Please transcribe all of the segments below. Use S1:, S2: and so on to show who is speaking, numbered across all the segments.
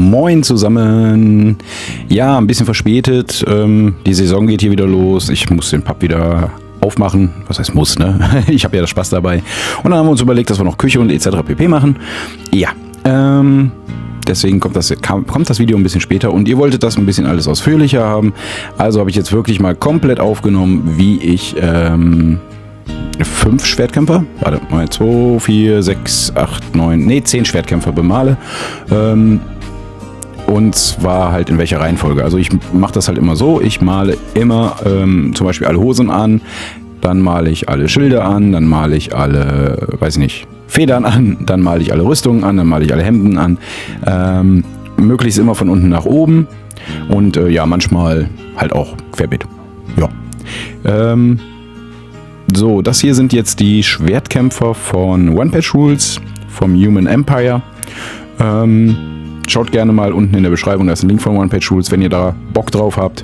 S1: Moin zusammen. Ja, ein bisschen verspätet. Die Saison geht hier wieder los. Ich muss den Pub wieder aufmachen. Was heißt muss, ne? Ich habe ja das Spaß dabei. Und dann haben wir uns überlegt, dass wir noch Küche und etc. pp. machen. Ja, deswegen kommt das Video ein bisschen später und ihr wolltet das ein bisschen alles ausführlicher haben. Also habe ich jetzt wirklich mal komplett aufgenommen, wie ich 5 Schwertkämpfer, 2, 4, 6, 8, 9, 10 Schwertkämpfer bemale. Und zwar halt in welcher Reihenfolge. Also ich mache das halt immer so, ich male immer zum Beispiel alle Hosen an, dann male ich alle Schilde an, dann male ich alle, weiß ich nicht, Federn an, dann male ich alle Rüstungen an, dann male ich alle Hemden an. Möglichst immer von unten nach oben und ja, manchmal halt auch querbeet. Ja. So, das hier sind jetzt die Schwertkämpfer von One Patch Rules vom Human Empire. Schaut gerne mal unten in der Beschreibung, da ist ein Link von One Patch Rules, wenn ihr da Bock drauf habt.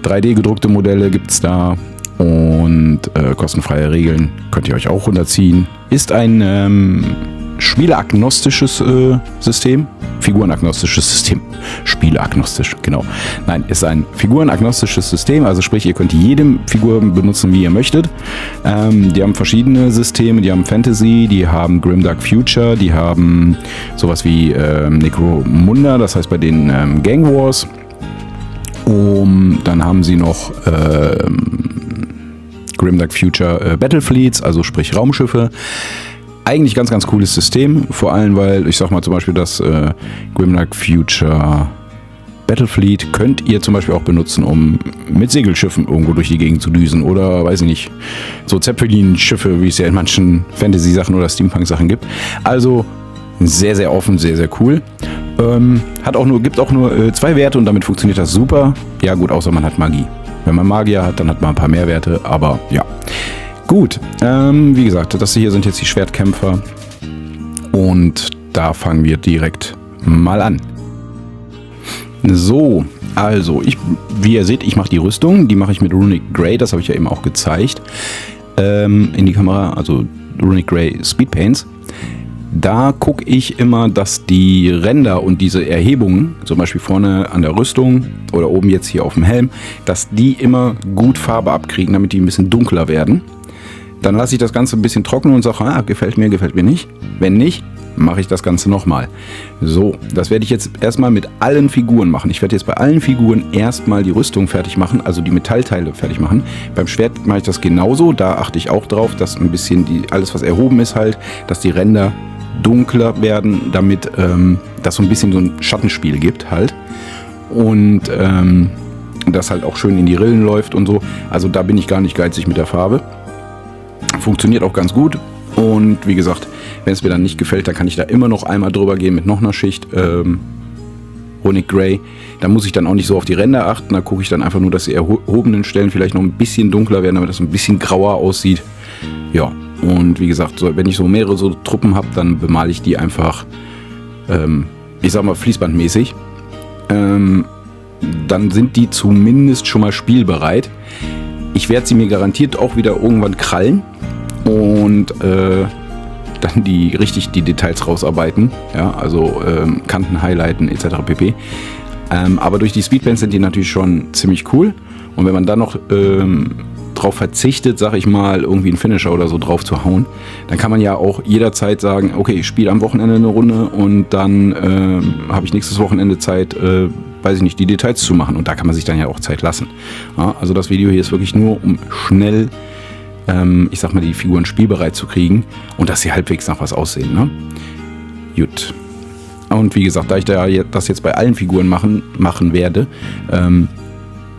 S1: 3D gedruckte Modelle gibt es da und kostenfreie Regeln könnt ihr euch auch runterziehen. Ist ein spieleagnostisches System. Figurenagnostisches System. Spieleagnostisch, genau. Nein, ist ein figurenagnostisches System, also sprich, ihr könnt jede Figur benutzen, wie ihr möchtet. Die haben verschiedene Systeme, die haben Fantasy, die haben Grimdark Future, die haben sowas wie Necromunda, das heißt bei denen Gang Wars. Dann haben sie noch Grimdark Future Battlefleets, also sprich Raumschiffe. Eigentlich ganz, ganz cooles System, vor allem, weil ich sag mal zum Beispiel das Grimdark Future Battlefleet könnt ihr zum Beispiel auch benutzen, um mit Segelschiffen irgendwo durch die Gegend zu düsen oder, weiß ich nicht, so Zeppelin-Schiffe, wie es ja in manchen Fantasy-Sachen oder Steampunk-Sachen gibt. Also sehr, sehr offen, sehr, sehr cool. Gibt auch nur 2 Werte und damit funktioniert das super. Ja gut, außer man hat Magie. Wenn man Magier hat, dann hat man ein paar mehr Werte, aber ja. Gut, wie gesagt, das hier sind jetzt die Schwertkämpfer und da fangen wir direkt mal an. So, also, wie ihr seht, ich mache die Rüstung, die mache ich mit Runic Grey, das habe ich ja eben auch gezeigt, in die Kamera, also Runic Grey Speed Paints. Da gucke ich immer, dass die Ränder und diese Erhebungen, zum Beispiel vorne an der Rüstung oder oben jetzt hier auf dem Helm, dass die immer gut Farbe abkriegen, damit die ein bisschen dunkler werden. Dann lasse ich das Ganze ein bisschen trocknen und sage, gefällt mir nicht. Wenn nicht, mache ich das Ganze nochmal. So, das werde ich jetzt erstmal mit allen Figuren machen. Ich werde jetzt bei allen Figuren erstmal die Rüstung fertig machen, also die Metallteile fertig machen. Beim Schwert mache ich das genauso. Da achte ich auch drauf, dass ein bisschen alles, was erhoben ist halt, dass die Ränder dunkler werden, damit das so ein bisschen so ein Schattenspiel gibt halt. Und das halt auch schön in die Rillen läuft und so. Also da bin ich gar nicht geizig mit der Farbe. Funktioniert auch ganz gut und wie gesagt, wenn es mir dann nicht gefällt, dann kann ich da immer noch einmal drüber gehen mit noch einer Schicht Runic Grey. Da muss ich dann auch nicht so auf die Ränder achten, da gucke ich dann einfach nur, dass die erhobenen Stellen vielleicht noch ein bisschen dunkler werden, damit das ein bisschen grauer aussieht. Ja, und wie gesagt, wenn ich so mehrere so Truppen habe, dann bemale ich die einfach, ich sag mal fließbandmäßig. Dann sind die zumindest schon mal spielbereit. Ich werde sie mir garantiert auch wieder irgendwann krallen und dann die Details rausarbeiten, ja, also Kanten highlighten etc. pp. Aber durch die Speedpaints sind die natürlich schon ziemlich cool und wenn man dann noch drauf verzichtet, sag ich mal, irgendwie einen Finisher oder so drauf zu hauen, dann kann man ja auch jederzeit sagen, okay, ich spiele am Wochenende eine Runde und dann habe ich nächstes Wochenende Zeit, weiß ich nicht, die Details zu machen und da kann man sich dann ja auch Zeit lassen. Ja, also das Video hier ist wirklich nur, um schnell, ich sag mal, die Figuren spielbereit zu kriegen und dass sie halbwegs nach was aussehen. Ne? Gut. Und wie gesagt, da ich das jetzt bei allen Figuren machen werde,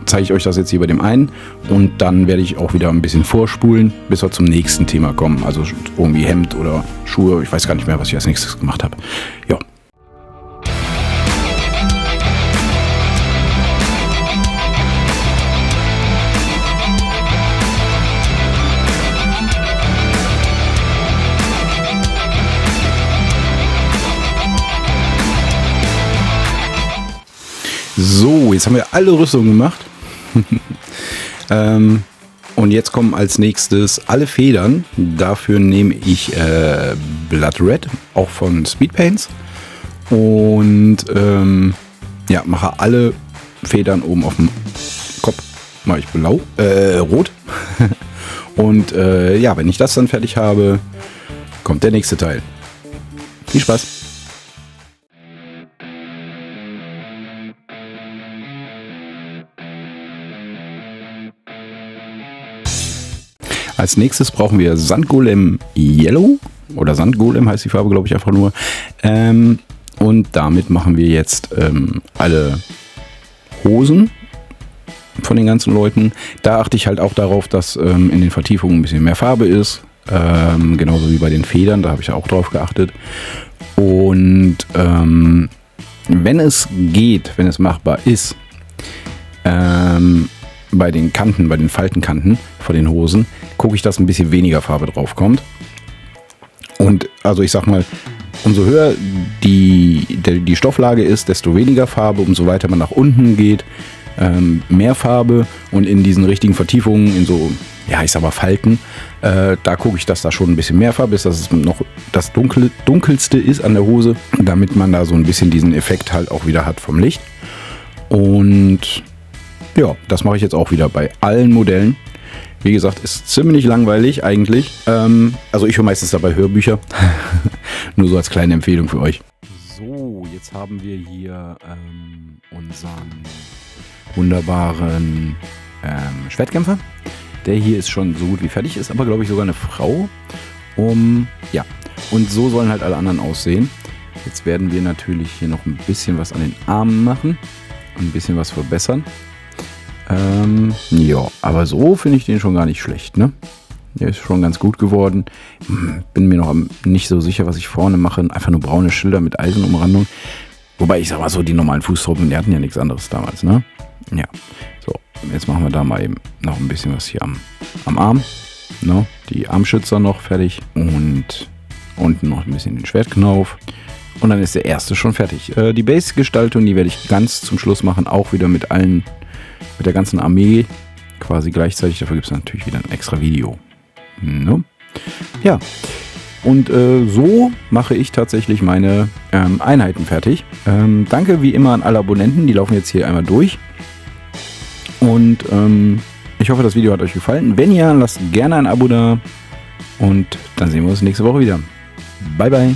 S1: zeige ich euch das jetzt hier bei dem einen und dann werde ich auch wieder ein bisschen vorspulen, bis wir zum nächsten Thema kommen. Also irgendwie Hemd oder Schuhe, ich weiß gar nicht mehr, was ich als nächstes gemacht habe. Ja. So, jetzt haben wir alle Rüstungen gemacht. Und jetzt kommen als nächstes alle Federn. Dafür nehme ich Blood Red, auch von Speed Paints. Und ja, mache alle Federn oben auf dem Kopf, mache ich rot. Und ja, wenn ich das dann fertig habe, kommt der nächste Teil. Viel Spaß! Als nächstes brauchen wir Sandgolem Yellow. Oder Sandgolem heißt die Farbe, glaube ich, einfach nur. Und damit machen wir jetzt alle Hosen von den ganzen Leuten. Da achte ich halt auch darauf, dass in den Vertiefungen ein bisschen mehr Farbe ist. Genauso wie bei den Federn, da habe ich auch drauf geachtet. Und wenn es geht, wenn es machbar ist, bei den Kanten, bei den Faltenkanten von den Hosen, gucke ich, dass ein bisschen weniger Farbe drauf kommt. Und also ich sag mal, umso höher die Stofflage ist, desto weniger Farbe, umso weiter man nach unten geht, mehr Farbe. Und in diesen richtigen Vertiefungen, in so, ja, ich sag mal Falten, da gucke ich, dass da schon ein bisschen mehr Farbe ist, dass es noch das Dunkelste ist an der Hose, damit man da so ein bisschen diesen Effekt halt auch wieder hat vom Licht. Und ja, das mache ich jetzt auch wieder bei allen Modellen. Wie gesagt, ist ziemlich langweilig eigentlich. Also ich höre meistens dabei Hörbücher. Nur so als kleine Empfehlung für euch. So, jetzt haben wir hier unseren wunderbaren Schwertkämpfer. Der hier ist schon so gut wie fertig, ist aber glaube ich sogar eine Frau. Ja, und so sollen halt alle anderen aussehen. Jetzt werden wir natürlich hier noch ein bisschen was an den Armen machen. Ein bisschen was verbessern. Ja, aber so finde ich den schon gar nicht schlecht, ne? Der ist schon ganz gut geworden. Bin mir noch nicht so sicher, was ich vorne mache. Einfach nur braune Schilder mit Eisenumrandung. Wobei, ich sag mal so, die normalen Fußtruppen, die hatten ja nichts anderes damals, ne? Ja. So, jetzt machen wir da mal eben noch ein bisschen was hier am Arm. Ne? Die Armschützer noch fertig. Und unten noch ein bisschen den Schwertknauf. Und dann ist der erste schon fertig. Die Base-Gestaltung, die werde ich ganz zum Schluss machen. Auch wieder mit der ganzen Armee quasi gleichzeitig. Dafür gibt es natürlich wieder ein extra Video. No? Ja, und so mache ich tatsächlich meine Einheiten fertig. Danke wie immer an alle Abonnenten, die laufen jetzt hier einmal durch. Und ich hoffe, das Video hat euch gefallen. Wenn ja, lasst gerne ein Abo da. Und dann sehen wir uns nächste Woche wieder. Bye, bye.